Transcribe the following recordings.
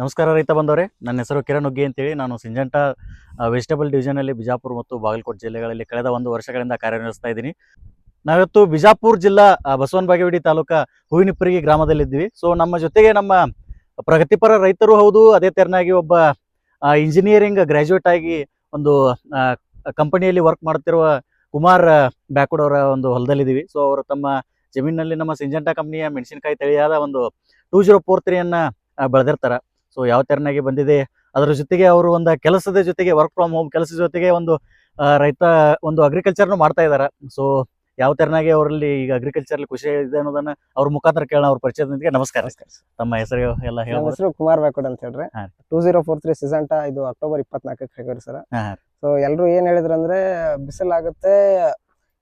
ನಮಸ್ಕಾರ ರೈತ ಬಂದವರೇ, ನನ್ನ ಹೆಸರು ಕಿರಣ್ ಹುಗ್ಗಿ ಅಂತೇಳಿ. ನಾನು ಸಿಂಜಂಟಾ ವೆಜಿಟೇಬಲ್ ಡಿವಿಷನಲ್ಲಿ ಬಿಜಾಪುರ ಮತ್ತು ಬಾಗಲಕೋಟೆ ಜಿಲ್ಲೆಗಳಲ್ಲಿ ಕಳೆದ 1 ವರ್ಷಗಳಿಂದ ಕಾರ್ಯನಿರ್ವಹಿಸ್ತಾ ಇದ್ದೀನಿ. ನಾವಿವತ್ತು ಬಿಜಾಪುರ ಜಿಲ್ಲಾ ಬಸವನ ಬಾಗೇವಾಡಿ ತಾಲೂಕಾ ಹೂವಿನಪ್ಪರಿಗೆ ಗ್ರಾಮದಲ್ಲಿದ್ದೀವಿ. ಸೊ ನಮ್ಮ ಜೊತೆಗೆ ನಮ್ಮ ಪ್ರಗತಿಪರ ರೈತರು ಹೌದು, ಅದೇ ತೆರನಾಗಿ ಒಬ್ಬ ಇಂಜಿನಿಯರಿಂಗ್ ಗ್ರಾಜ್ಯುಯೇಟ್ ಆಗಿ ಒಂದು ಕಂಪನಿಯಲ್ಲಿ ವರ್ಕ್ ಮಾಡ್ತಿರುವ ಕುಮಾರ್ ಬ್ಯಾಕ್ವುಡ್ ಅವರ ಒಂದು ಹೊಲದಲ್ಲಿದ್ದೀವಿ. ಸೊ ಅವರು ತಮ್ಮ ಜಮೀನಿನಲ್ಲಿ ನಮ್ಮ ಸಿಂಜಂಟಾ ಕಂಪ್ನಿಯ ಮೆಣಸಿನಕಾಯಿ ತಳಿಯಾದ ಒಂದು 2043 ಬೆಳೆದಿರ್ತಾರೆ. ಸೊ ಯಾವ ತೆರನಾಗಿ ಬಂದಿದೆ, ಅದರ ಜೊತೆಗೆ ಅವರು ಒಂದು ಕೆಲಸದ ಜೊತೆಗೆ ವರ್ಕ್ ಫ್ರಮ್ ಹೋಮ್ ಕೆಲಸದ ಜೊತೆಗೆ ಒಂದು ರೈತ ಒಂದು ಅಗ್ರಿಕಲ್ಚರ್ನು ಮಾಡ್ತಾ ಇದ್ದಾರೆ. ಸೊ ಯಾವ ತೆರನಾಗಿ ಅವರಲ್ಲಿ ಈಗ ಅಗ್ರಿಕಲ್ಚರ್ ಖುಷಿ ಇದೆ ಅನ್ನೋದನ್ನ ಅವ್ರ ಮುಖಾಂತರ ಕೇಳೋಣ. ಅವ್ರ ಪರಿಚಯದೊಂದಿಗೆ ನಮಸ್ಕಾರ. ತಮ್ಮ ಹೆಸರು ಎಲ್ಲ ಹೇಳಿ. ನಮ್ಮ ಹೆಸರು ಕುಮಾರ್ ಬ್ಯಾಕ್ವುಡ್ ಅಂತ ಹೇಳ್ರಿ. 2043 ಸಿಂಜಂಟಾ ಇದು ಅಕ್ಟೋಬರ್ 24ಕ್ಕೆ ಹಾಕಿರಿ ಸರ್. ಸೊ ಎಲ್ರು ಏನ್ ಹೇಳಿದ್ರು ಅಂದ್ರೆ ಬಿಸಿಲಾಗುತ್ತೆ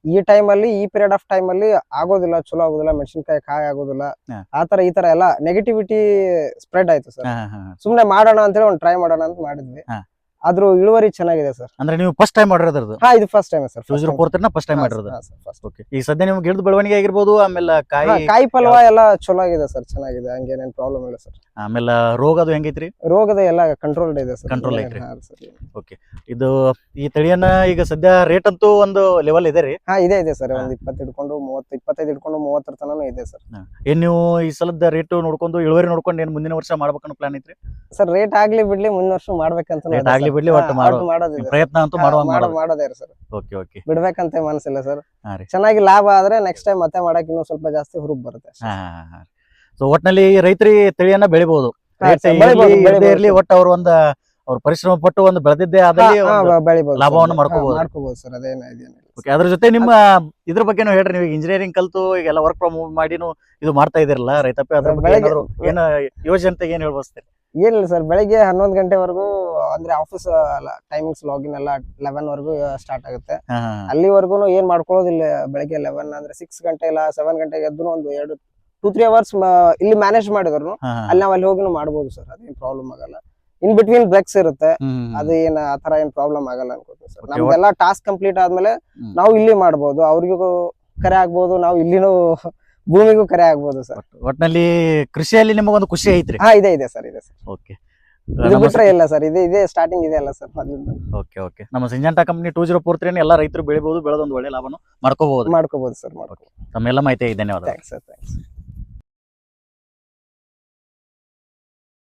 ಈ ಟೈಮಲ್ಲಿ, ಈ ಪೀರಿಯಡ್ ಆಫ್ ಟೈಮ್ ಅಲ್ಲಿ ಆಗೋದಿಲ್ಲ, ಚಲೋ ಆಗೋದಿಲ್ಲ, ಮೆಣಸಿನಕಾಯಿ ಕಾಯಿ ಆಗೋದಿಲ್ಲ, ಆತರ ಈ ತರ ಎಲ್ಲ ನೆಗೆಟಿವಿಟಿ ಸ್ಪ್ರೆಡ್ ಆಯ್ತು ಸರ್. ಸುಮ್ನೆ ಮಾಡೋಣ ಅಂತೇಳಿ ಒಂದು ಟ್ರೈ ಮಾಡೋಣ ಅಂತ ಮಾಡಿದ್ವಿ. ಆದ್ರೂ ಇಳುವರಿ ಚೆನ್ನಾಗಿದೆ ಸರ್. ಅಂದ್ರೆ ನೀವು ಫಸ್ಟ್ ಟೈಮ್ ಮಾಡಿರೋದು? ಹಾ, ಇದು first time sir. 2043 first time ಮಾಡಿರೋದು. ಓಕೆ. ಈಗ ಸದ್ಯ ನಿಮ್ಗೆ ಗಿಡದ ಬೆಳವಣಿಗೆ ಆಗಿರ್ಬೋದು, ಆಮೇಲೆ ಕಾಯಿ ಫಲವ ಎಲ್ಲ ಚಲೋ ಆಗಿದೆ ಸರ್, ಚೆನ್ನಾಗಿದೆ, ಹಂಗೇನೇನ್ ಪ್ರಾಬ್ಲಮ್ ಇಲ್ಲ ಸರ್. ಆಮೇಲೆ ರೋಗ ಅದು ಹೆಂಗೈತ್ರಿ? ರೋಗದ ಎಲ್ಲ ಕಂಟ್ರೋಲ್ ಇದೆ ಸರ್. ಕಂಟ್ರೋಲ್ ಐತ್ರಿ. ಓಕೆ. ಇದು ಈ ತಳಿಯನ್ನ ಈಗ ಸದ್ಯ ರೇಟ್ ಅಂತೂ ಒಂದು ಲೆವೆಲ್ ಇದೆ ರೀ? ಹಾ, ಇದೆ ಸರ್. ಒಂದು 20 ಹಿಡ್ಕೊಂಡು 30, 25 ಹಿಡ್ಕೊಂಡು 30 ತನೂ ಇದೆ ಸರ್. ಏನ್ ನೀವು ಈ ಸಲದ ರೇಟ್ ನೋಡ್ಕೊಂಡು ಇಳುವರಿ ನೋಡ್ಕೊಂಡು ಏನ್ ಮುಂದಿನ ವರ್ಷ ಮಾಡ್ಬೇಕನ್ನೋ ಪ್ಲಾನ್ ಐತ್ರಿ? ಸರ್ ರೇಟ್ ಆಗ್ಲಿ ಬಿಡ್ಲಿ ಮುಂದಿನ ವರ್ಷ ಮಾಡ್ಬೇಕಂತ ಬಿಡ್ಲಿ, ಒಟ್ಟು ಪ್ರಯತ್ನ ಅಂತೂ ಮಾಡೋದೇ ಸರ್. Okay okay. ಬಿಡ್ಬೇಕಂತ ಮನಸ್ಸಿಲ್ಲ ಸರ್. ಚೆನ್ನಾಗಿ ಲಾಭ ಆದ್ರೆ ನೆಕ್ಸ್ಟ್ ಟೈಮ್ ಮತ್ತೆ ಮಾಡಕ್ ಇನ್ನೂ ಸ್ವಲ್ಪ ಜಾಸ್ತಿ ಹುರುಪ್ ಬರುತ್ತೆ. ಸೊ ಒಟ್ನಲ್ಲಿ ರೈತರಿ ತಳಿಯನ್ನ ಬೆಳಿಬಹುದು, ಒಟ್ಟು ಅವ್ರ ಪರಿಶ್ರಮ ಪಟ್ಟು ಒಂದು ಬೆಳೆದಿದ್ದೇ ಆದಲ್ಲಿ ಲಾಭವನ್ನು ಮಾಡ್ಕೋಬಹುದು ಸರ್. ಅದೇನ ಅದ್ರ ಜೊತೆ ನಿಮ್ಮ ಇದ್ರ ಬಗ್ಗೆನೂ ಹೇಳ್ರಿ. ನೀವು ಇಂಜಿನಿಯರಿಂಗ್ ಕಲ್ತು ಈಗೆಲ್ಲ ವರ್ಕ್ ಫ್ರಮ್ ಹೋಮ್ ಮಾಡಿನೂ ಇದು ಮಾಡ್ತಾ ಇದಿರಲ್ಲ ರೈತಪ್ಪಿ, ಅದ್ರ ಬಗ್ಗೆ ಏನ ಯೋಜನೆ ಏನ್ ಹೇಳ್ಬಸ್ತೀರಿ? ಏನಿಲ್ಲ ಸರ್, ಬೆಳಿಗ್ಗೆ 11 ಗಂಟೆವರೆಗೂ ಅಂದ್ರೆ ಆಫೀಸ್ ಟೈಮಿಂಗ್ಸ್ ಲಾಗಿನ್ ಎಲ್ಲ 11 ವರೆಗೂ ಸ್ಟಾರ್ಟ್ ಆಗುತ್ತೆ. ಅಲ್ಲಿವರೆಗೂ ಏನ್ ಮಾಡ್ಕೊಳ್ಳೋದಿಲ್ಲ. ಬೆಳಿಗ್ಗೆ 11 ಅಂದ್ರೆ 6 ಗಂಟೆ ಇಲ್ಲ 7 ಗಂಟೆಗೆ ಎದ್ದು ಒಂದು 2-3 ಅವರ್ಸ್ ಇಲ್ಲಿ ಮ್ಯಾನೇಜ್ ಮಾಡಿದ್ರು ಅಲ್ಲಿ ನಾವ್ ಅಲ್ಲಿ ಹೋಗಿ ಮಾಡ್ಬೋದು ಸರ್. ಅದೇನ್ ಪ್ರಾಬ್ಲಮ್ ಆಗಲ್ಲ. ಇನ್ ಬಿಟ್ವೀನ್ ಬ್ರೇಕ್ಸ್ ಇರುತ್ತೆ, ಅದು ಏನ್ ಆತರ ಏನ್ ಪ್ರಾಬ್ಲಮ್ ಆಗಲ್ಲ ಅನ್ಕೋತೀನಿ ಸರ್. ನಮ್ದೆಲ್ಲ ಟಾಸ್ಕ್ ಕಂಪ್ಲೀಟ್ ಆದ್ಮೇಲೆ ನಾವು ಇಲ್ಲಿ ಮಾಡ್ಬೋದು, ಅವ್ರಿಗೂ ಕರೆ ಆಗ್ಬೋದು, ನಾವು ಇಲ್ಲಿನೂ ಭೂಮಿಗೂ ಕರೆ ಆಗ್ಬೋದು ಸರ್. ಒಟ್ನಲ್ಲಿ ಕೃಷಿಯಲ್ಲಿ ನಿಮಗೊಂದು ಖುಷಿ ಐತ್ರಿ? ಹಾ, ಇದೆ ಸರ್. ಓಕೆ. ಇದು ಬಿಟ್ರೆ ಇಲ್ಲ ಸರ್, ಇದೆ ಸ್ಟಾರ್ಟಿಂಗ್ ಇದೆ ಅಲ್ಲ ಸರ್ ಮೊದಲಿಂದ. Okay okay. ನಮ್ಮ ಸಿಂಜಂಟಾ ಕಂಪನಿ 2043 ಎಲ್ಲ ರೈತರು ಬೆಳಿಬಹುದು, ಬೆಳೆದೊಂದು ಒಳ್ಳೆ ಲಾಭನು ಮಾಡ್ಕೋಬಹುದು ಸರ್. ತಮ್ಮೆಲ್ಲ ಮಾಹಿತಿ ಧನ್ಯವಾದ. Thanks sir.